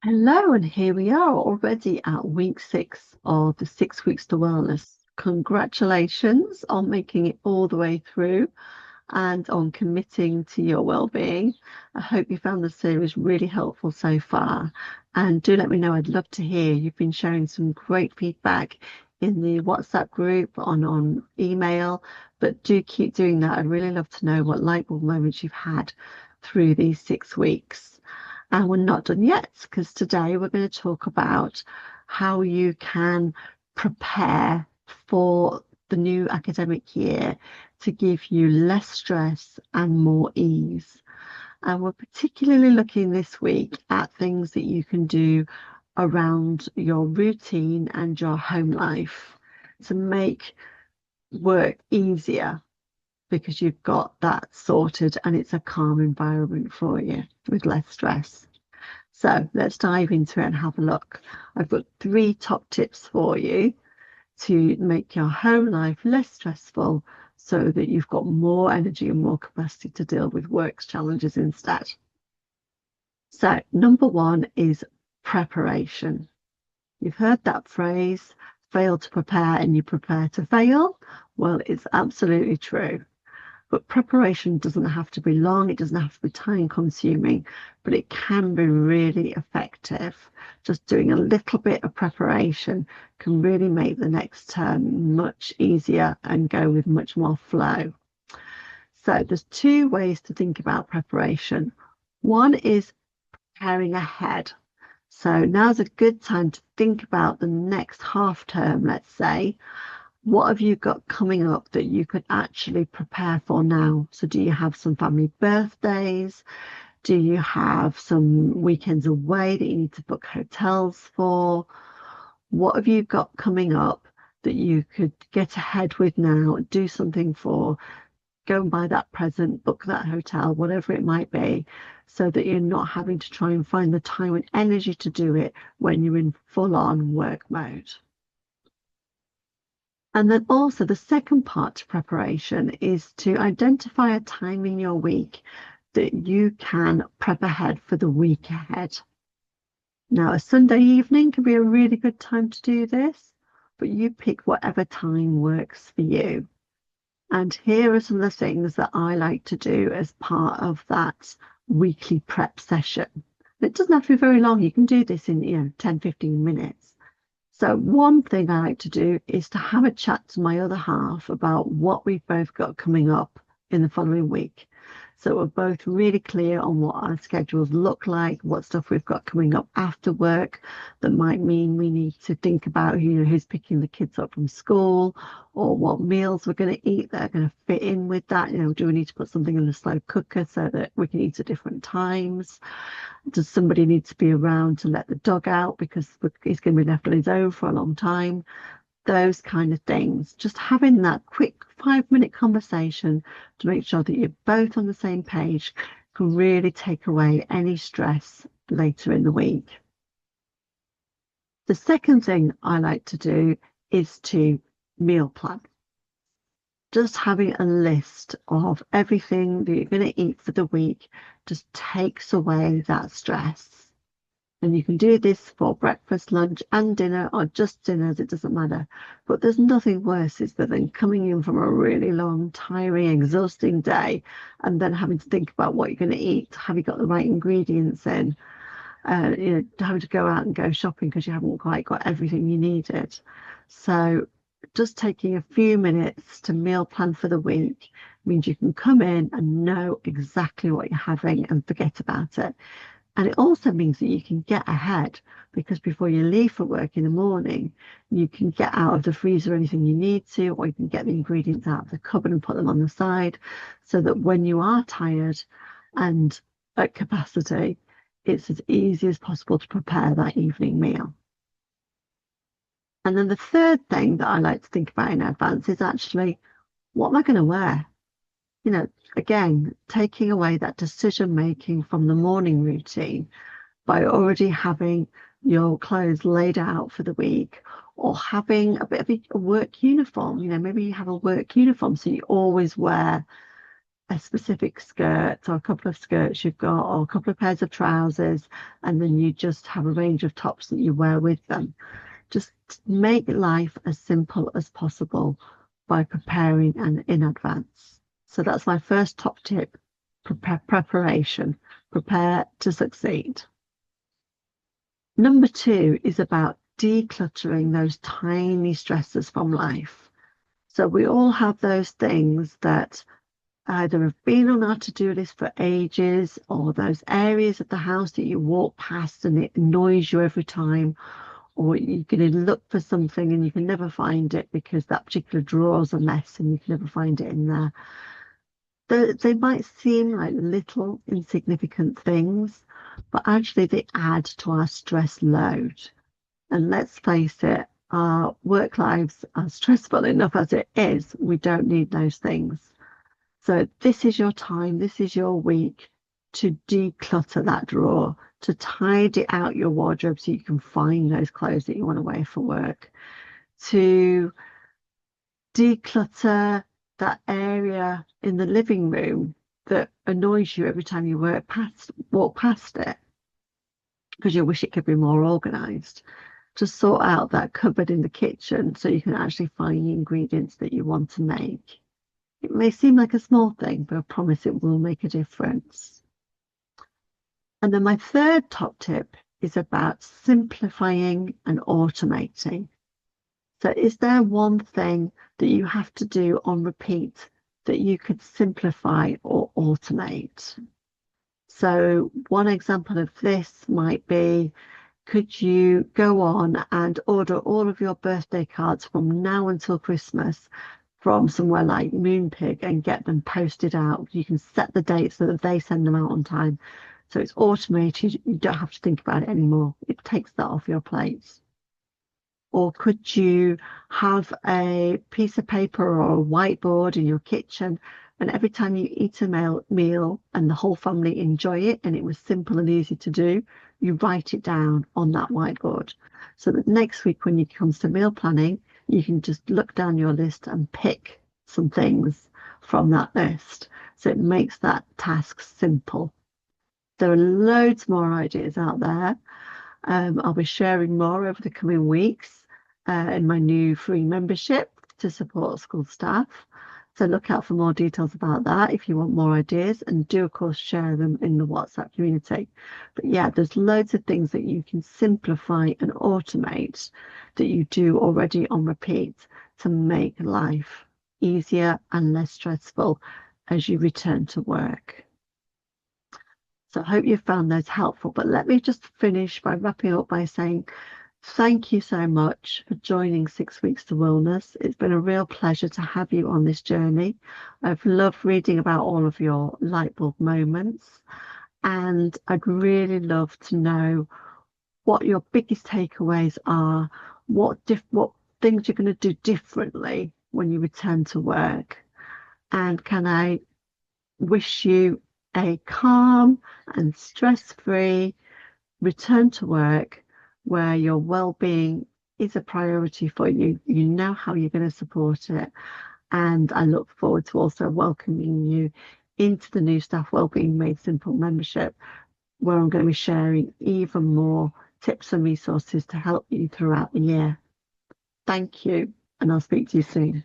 Hello, and here we are already at week 6 of the 6 weeks to wellness. Congratulations on making it all the way through and on committing to your well-being. I hope you found the series really helpful so far. And do let me know, I'd love to hear. You've been sharing some great feedback in the WhatsApp group, on email, but do keep doing that. I'd really love to know what light bulb moments you've had through these 6 weeks. And we're not done yet, because today we're going to talk about how you can prepare for the new academic year to give you less stress and more ease. And we're particularly looking this week at things that you can do around your routine and your home life to make work easier, because you've got that sorted and it's a calm environment for you with less stress. So let's dive into it and have a look. I've got 3 top tips for you to make your home life less stressful so that you've got more energy and more capacity to deal with work's challenges instead. So, number 1 is preparation. You've heard that phrase, fail to prepare and you prepare to fail. Well, it's absolutely true. But preparation doesn't have to be long, it doesn't have to be time consuming, but it can be really effective. Just doing a little bit of preparation can really make the next term much easier and go with much more flow. So there's 2 ways to think about preparation. One is preparing ahead. So now's a good time to think about the next half term, let's say. What have you got coming up that you could actually prepare for now? So do you have some family birthdays? Do you have some weekends away that you need to book hotels for? What have you got coming up that you could get ahead with now, do something for, go and buy that present, book that hotel, whatever it might be, so that you're not having to try and find the time and energy to do it when you're in full-on work mode. And then also the second part to preparation is to identify a time in your week that you can prep ahead for the week ahead. Now, a Sunday evening can be a really good time to do this, but you pick whatever time works for you. And here are some of the things that I like to do as part of that weekly prep session. It doesn't have to be very long. You can do this in 10, 15 minutes. So one thing I like to do is to have a chat to my other half about what we've both got coming up in the following week. So we're both really clear on what our schedules look like, what stuff we've got coming up after work that might mean we need to think about, who's picking the kids up from school, or what meals we're going to eat that are going to fit in with that. Do we need to put something in the slow cooker so that we can eat at different times? Does somebody need to be around to let the dog out because he's going to be left on his own for a long time? Those kind of things. Just having that quick 5-minute conversation to make sure that you're both on the same page can really take away any stress later in the week. The second thing I like to do is to meal plan. Just having a list of everything that you're going to eat for the week just takes away that stress. And you can do this for breakfast, lunch, and dinner, or just dinners, it doesn't matter. But there's nothing worse than coming in from a really long, tiring, exhausting day and then having to think about what you're going to eat. Have you got the right ingredients in? Having to go out and go shopping because you haven't quite got everything you needed. So just taking a few minutes to meal plan for the week means you can come in and know exactly what you're having and forget about it. And it also means that you can get ahead, because before you leave for work in the morning, you can get out of the freezer anything you need to, or you can get the ingredients out of the cupboard and put them on the side, so that when you are tired and at capacity, it's as easy as possible to prepare that evening meal. And then the third thing that I like to think about in advance is actually, what am I going to wear? Again, taking away that decision making from the morning routine by already having your clothes laid out for the week, or having a bit of a work uniform. Maybe you have a work uniform, so you always wear a specific skirt or a couple of skirts you've got, or a couple of pairs of trousers, and then you just have a range of tops that you wear with them. Just make life as simple as possible by preparing and in advance. So that's my first top tip: preparation. Prepare to succeed. Number 2 is about decluttering those tiny stresses from life. So we all have those things that either have been on our to-do list for ages, or those areas of the house that you walk past and it annoys you every time, or you're going to look for something and you can never find it because that particular drawer's a mess and you can never find it in there. They might seem like little insignificant things, but actually they add to our stress load. And let's face it, our work lives are stressful enough as it is. We don't need those things. So this is your time, this is your week to declutter that drawer, to tidy out your wardrobe so you can find those clothes that you want to wear for work, to declutter that area in the living room that annoys you every time you walk past it, because you wish it could be more organized. To sort out that cupboard in the kitchen so you can actually find the ingredients that you want to make. It may seem like a small thing, but I promise it will make a difference. And then my third top tip is about simplifying and automating. So is there one thing that you have to do on repeat that you could simplify or automate? So one example of this might be, could you go on and order all of your birthday cards from now until Christmas from somewhere like Moonpig and get them posted out? You can set the date so that they send them out on time. So it's automated. You don't have to think about it anymore. It takes that off your plate. Or could you have a piece of paper or a whiteboard in your kitchen, and every time you eat a meal and the whole family enjoy it and it was simple and easy to do, you write it down on that whiteboard. So that next week when it comes to meal planning, you can just look down your list and pick some things from that list. So it makes that task simple. There are loads more ideas out there. I'll be sharing more over the coming weeks in my new free membership to support school staff. So look out for more details about that if you want more ideas, and do of course share them in the WhatsApp community. But yeah, there's loads of things that you can simplify and automate that you do already on repeat to make life easier and less stressful as you return to work. So I hope you found those helpful, but let me just finish by wrapping up by saying thank you so much for joining 6 Weeks to Wellness. It's been a real pleasure to have you on this journey. I've loved reading about all of your light bulb moments, and I'd really love to know what your biggest takeaways are, what things you're going to do differently when you return to work. And can I wish you a calm and stress-free return to work where your well-being is a priority for you. You know how you're going to support it. And I look forward to also welcoming you into the new Staff Wellbeing Made Simple membership, where I'm going to be sharing even more tips and resources to help you throughout the year. Thank you, and I'll speak to you soon.